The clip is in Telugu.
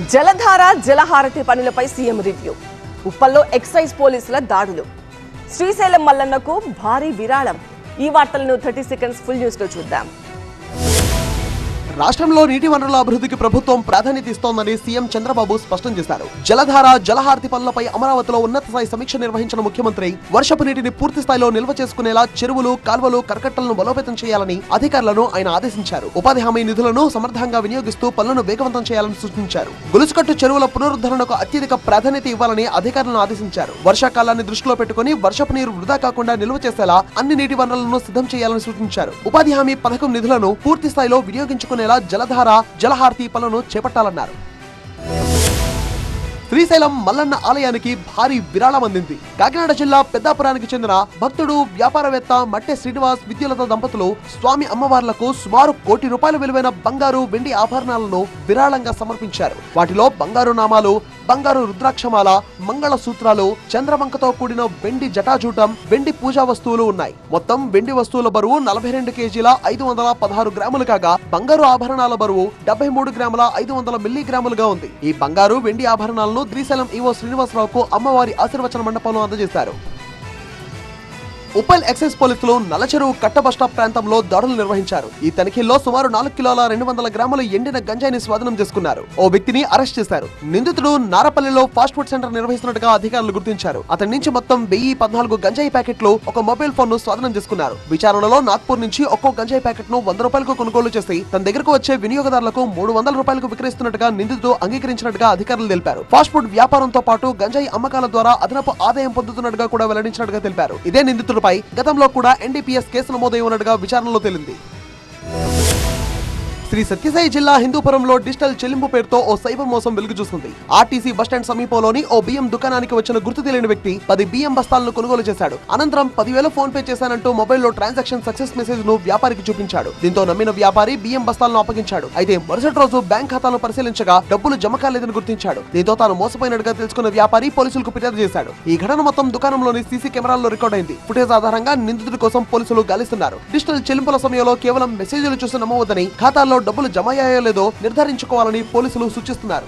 జలధార జలహారతి పనులపై సీఎం రివ్యూ. ఉప్పల్లో ఎక్సైజ్ పోలీసుల దాడులు. శ్రీశైలం మల్లన్నకు భారీ విరాళం. ఈ వార్తలను 30 సెకండ్స్ ఫుల్ న్యూస్ లో చూద్దాం. రాష్ట్రంలో నీటి వనరుల అభివృద్ధికి ప్రభుత్వం ప్రాధాన్యత ఇస్తోందని సీఎం చంద్రబాబు స్పష్టం చేశారు. జలధార జలహారతి పనులపై అమరావతిలో ఉన్నత స్థాయి సమీక్ష నిర్వహించిన ముఖ్యమంత్రి వర్షపు నీటిని పూర్తి స్థాయిలో నిల్వ చేసుకునేలా చెరువులు, కాల్వలు, కరకట్టలను బలోపేతం చేయాలని అధికారులను ఆయన ఆదేశించారు. ఉపాధి హామీ నిధులను సమర్థంగా వినియోగిస్తూ పనులను వేగవంతం చేయాలని సూచించారు. గొలుసుకట్టు చెరువుల పునరుద్ధరణకు అత్యధిక ప్రాధాన్యత ఇవ్వాలని అధికారులను ఆదేశించారు. వర్షాకాలాన్ని దృష్టిలో పెట్టుకుని వర్షపు నీరు వృధా కాకుండా నిల్వ చేసేలా అన్ని నీటి వనరులను సిద్ధం చేయాలని సూచించారు. ఉపాధి హామీ పథకం నిధులను పూర్తి స్థాయిలో వినియోగించుకునే జలధార జలహారతి పనులను చేపట్టాలన్నారు. శ్రీశైలం మల్లన్న ఆలయానికి భారీ విరాళం అందింది. కాకినాడ జిల్లా పెద్దాపురానికి చెందిన భక్తుడు, వ్యాపారవేత్త మట్టె శ్రీనివాస్ విద్యులత దంపతులు స్వామి అమ్మవార్లకు సుమారు ₹1 కోటి విలువైన బంగారు, వెండి ఆభరణాలను విరాళంగా సమర్పించారు. వాటిలో బంగారు నామాలు, బంగారు రుద్రాక్షమాల, మంగళ సూత్రాలు, చంద్రవంకతో కూడిన వెండి జటాజూటం, వెండి పూజా వస్తువులు ఉన్నాయి. మొత్తం వెండి వస్తువుల బరువు 42 కేజీల 516 గ్రాములు కాగా బంగారు ఆభరణాల బరువు 73 గ్రాముల 500 మిల్లీగ్రాములుగా ఉంది. ఈ బంగారు, వెండి ఆభరణాలను శ్రీశైలం ఈవో శ్రీనివాసరావుకు అమ్మవారి ఆశీర్వచన మండపంలో అందజేశారు. ఉప్పల్ ఎక్సైజ్ పోలీసులు నల్లచెరువు కట్ట బస్టాప్ ప్రాంతంలో దాడులు నిర్వహించారు. ఈ తనిఖీల్లో సుమారు 4 కిలోల 200 గ్రాముల ఎండిన గంజాయిని స్వాధీనం చేసుకున్నారు. ఓ వ్యక్తిని అరెస్ట్ చేశారు. నిందితుడు నారపల్లిలో ఫాస్ట్ ఫుడ్ సెంటర్ నిర్వహిస్తున్నట్టుగా అధికారులు గుర్తించారు. అతని నుంచి మొత్తం 1014 గంజాయి ప్యాకెట్లు, ఒక మొబైల్ ఫోన్ ను స్వాధీనం చేసుకున్నారు. విచారణలో నాగ్పూర్ నుంచి ఒక్కో గంజాయి ప్యాకెట్ ను ₹100 కొనుగోలు చేసి తన దగ్గరకు వచ్చే వినియోగదారులకు ₹300 విక్రయిస్తున్నట్టుగా నిందితుడు అంగీకరించినట్టుగా అధికారులు తెలిపారు. ఫాస్ట్ ఫుడ్ వ్యాపారంతో పాటు గంజాయి అమ్మకాల ద్వారా అదనపు ఆదాయం పొందుతున్నట్టుగా కూడా వెల్లడించినట్టుగా తెలిపారు. ఇదే నిందితుడు గతంలో కూడా ఎన్డీపీఎస్ కేసు నమోదై ఉన్నట్టుగా విచారణలో తేలింది. శ్రీ సత్యసాయి జిల్లా హిందూపురంలో డిజిటల్ చెల్లింపు పేరుతో ఓ సైబర్ మోసం వెలుగు చూస్తుంది. ఆర్టీసీ బస్టాండ్ సమీపంలోని ఓ బియ్యం దుకాణానికి వచ్చిన గుర్తు తెలియని వ్యక్తి 10 బియ్యం బస్తాలను కొనుగోలు చేశాడు. అనంతరం 10,000 ఫోన్ పే చేశానంటూ మొబైల్లో ట్రాన్సాక్షన్ సక్సెస్ మెసేజ్ ను వ్యాపారికి చూపించాడు. దీంతో నమ్మిన వ్యాపారి బియ్యం బస్తాలను అప్పగించాడు. అయితే మరుసటి రోజు బ్యాంక్ ఖాతాలను పరిశీలించగా డబ్బులు జమ కాలేదని గుర్తించాడు. దీంతో తాను మోసపోయినట్టుగా తెలుసుకున్న వ్యాపారి పోలీసులకు ఫిర్యాదు చేశాడు. ఈ ఘటన మొత్తం దుకాణంలోని సీసీ కెమెరాల్లో రికార్డ్ అయింది. ఫుటేజ్ ఆధారంగా నిందితుడి కోసం పోలీసులు గాలిస్తున్నారు. డిజిటల్ చెల్లింపుల సమయంలో కేవలం మెసేజ్లు చూసి నమ్మవద్దని, ఖాతాల్లో డబ్బులు జమ లేదో నిర్ధారించుకోవాలని పోలీసులు సూచిస్తున్నారు.